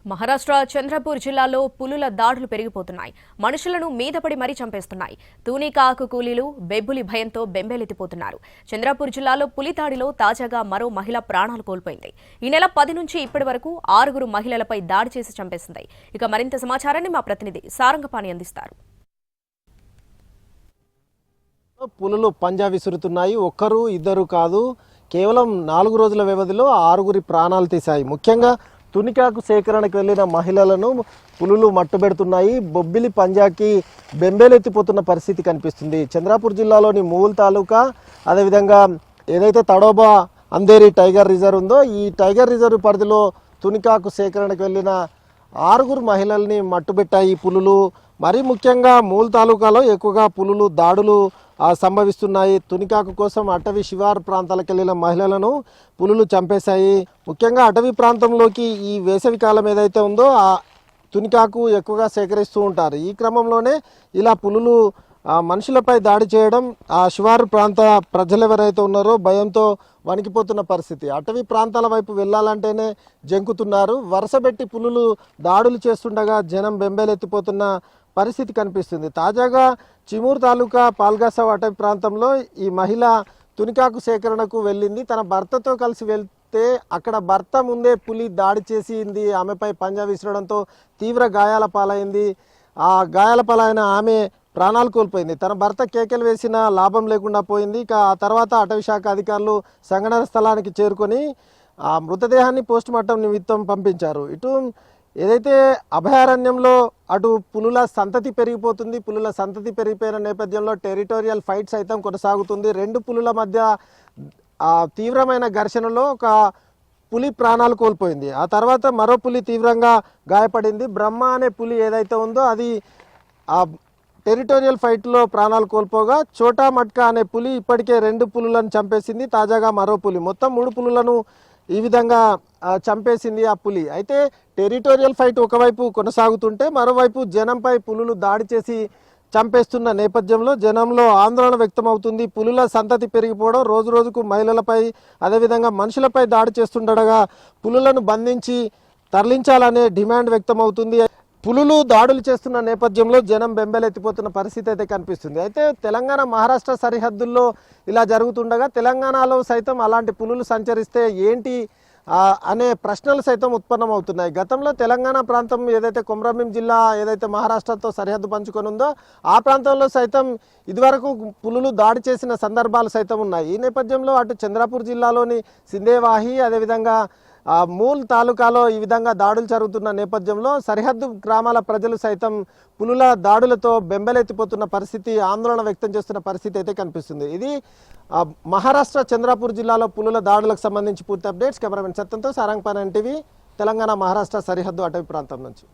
మహారాష్ట్ర చంద్రపూర్ జిల్లాలో పులుల దాడులు పెరిగిపోతున్నాయి. మనుషులను మీదపడి మరీ చంపేస్తున్నాయి. తూనీకా ఆకు కూలీలు బెబ్బులి భయంతో బెంబేలెత్తిపోతున్నారు. చంద్రపూర్ జిల్లాలో పులి దాడిలో తాజాగా మరో మహిళ ప్రాణాలు కోల్పోయింది. ఈ నెల 10 నుంచి ఇప్పటి వరకు 6 మహిళలపై దాడి చేసి చంపేసింది. ఇక మరింత సమాచారాన్ని మా ప్రతినిధి సారంగపాణి అందిస్తారు. పులులు పంజా విసురుతున్నాయి. ఒక్కరు ఇద్దరు కాదు, కేవలం 4 రోజుల వ్యవధిలో 6 ప్రాణాలు తీశాయి. ముఖ్యంగా తునికాకు సేకరణకు వెళ్లిన మహిళలను పులులు మట్టుబెడుతున్నాయి. బొబ్బిలి పంజాకి బెంబేలెత్తిపోతున్న పరిస్థితి కనిపిస్తుంది. చంద్రపూర్ జిల్లాలోని మూల్ తాలూకా, అదేవిధంగా ఏదైతే తడోబా అందేరి టైగర్ రిజర్వ్ ఉందో ఈ టైగర్ రిజర్వ్ పరిధిలో తునికాకు సేకరణకు వెళ్లిన 6 మహిళల్ని మట్టుబెట్టాయి పులులు. మరీ ముఖ్యంగా మూల్ తాలూకాలో ఎక్కువగా పులులు దాడులు సంభవిస్తున్నాయి. తునికాకు కోసం అటవీ శివారు ప్రాంతాలకు వెళ్ళిన మహిళలను పులులు చంపేశాయి. ముఖ్యంగా అటవీ ప్రాంతంలోకి ఈ వేసవి కాలం ఏదైతే ఉందో ఆ తునికాకు ఎక్కువగా సేకరిస్తూ ఉంటారు. ఈ క్రమంలోనే ఇలా పులులు మనుషులపై దాడి చేయడం ఆ శివారు ప్రాంత ప్రజలు ఎవరైతే ఉన్నారో భయంతో వణికిపోతున్న పరిస్థితి. అటవీ ప్రాంతాల వైపు వెళ్ళాలంటేనే జంకుతున్నారు. వరుసబెట్టి పులులు దాడులు చేస్తుండగా జనం బెంబేలెత్తిపోతున్న పరిస్థితి కనిపిస్తుంది. తాజాగా చిమూర్ తాలూకా పాల్గాసవ్ అటవీ ప్రాంతంలో ఈ మహిళ తునికాకు సేకరణకు వెళ్ళింది. తన భర్తతో కలిసి వెళ్తే అక్కడ భర్త ముందే పులి దాడి చేసింది. ఆమెపై పంజా విసరడంతో తీవ్ర గాయాల పాలైంది. ఆ గాయాల పాలైన ఆమె ప్రాణాలు కోల్పోయింది. తన భర్త కేకలు వేసిన లాభం లేకుండా పోయింది. ఇక ఆ తర్వాత అటవీ శాఖ అధికారులు సంఘటన స్థలానికి చేరుకొని ఆ మృతదేహాన్ని పోస్టుమార్టం నిమిత్తం పంపించారు. ఇటు ఏదైతే అభయారణ్యంలో అటు పులుల సంతతి పెరిగిపోతుంది. పులుల సంతతి పెరిగిపోయిన నేపథ్యంలో టెరిటోరియల్ ఫైట్ సైతం కొనసాగుతుంది. 2 పులుల మధ్య తీవ్రమైన ఘర్షణలో ఒక పులి ప్రాణాలు కోల్పోయింది. ఆ తర్వాత మరో పులి తీవ్రంగా గాయపడింది. బ్రహ్మ అనే పులి ఏదైతే ఉందో అది ఆ టెరిటోరియల్ ఫైట్లో ప్రాణాలు కోల్పోగా చోటా మట్కా అనే పులి ఇప్పటికే 2 పులులను చంపేసింది. తాజాగా మరో పులి, మొత్తం 3 పులులను ఈ విధంగా చంపేసింది ఆ పులి. అయితే టెరిటోరియల్ ఫైట్ ఒకవైపు కొనసాగుతుంటే మరోవైపు జనంపై పులులు దాడి చేసి చంపేస్తున్న నేపథ్యంలో జనంలో ఆందోళన వ్యక్తమవుతుంది. పులుల సంతతి పెరిగిపోవడం, రోజు రోజుకు మహిళలపై అదేవిధంగా మనుషులపై దాడి చేస్తుండగా పులులను బంధించి తరలించాలనే డిమాండ్ వ్యక్తమవుతుంది. పులులు దాడులు చేస్తున్న నేపథ్యంలో జనం బెంబేలెత్తిపోతున్న పరిస్థితి అయితే కనిపిస్తుంది. అయితే తెలంగాణ మహారాష్ట్ర సరిహద్దుల్లో ఇలా జరుగుతుండగా తెలంగాణలో సైతం అలాంటి పులులు సంచరిస్తే ఏంటి అనే ప్రశ్నలు సైతం ఉత్పన్నమవుతున్నాయి. గతంలో తెలంగాణ ప్రాంతం ఏదైతే కొమరంభీం జిల్లా ఏదైతే మహారాష్ట్రతో సరిహద్దు పంచుకొని ఉందో ఆ ప్రాంతంలో సైతం ఇదివరకు పులులు దాడి చేసిన సందర్భాలు సైతం ఉన్నాయి. ఈ నేపథ్యంలో అటు చంద్రపూర్ జిల్లాలోని సిందేవాహి అదేవిధంగా మూల్ తాలూకాలో ఈ విధంగా దాడులు జరుగుతున్న నేపథ్యంలో సరిహద్దు గ్రామాల ప్రజలు సైతం పులుల దాడులతో బెంబేలెత్తిపోతున్న పరిస్థితి, ఆందోళన వ్యక్తం చేస్తున్న పరిస్థితి అయితే కనిపిస్తుంది. ఇది మహారాష్ట్ర చంద్రపూర్ జిల్లాలో పులుల దాడులకు సంబంధించి పూర్తి అప్డేట్స్. కెమెరామెన్ సత్యంతో సారంగపాణి టీవీ, తెలంగాణ మహారాష్ట్ర సరిహద్దు అటవీ ప్రాంతం నుంచి.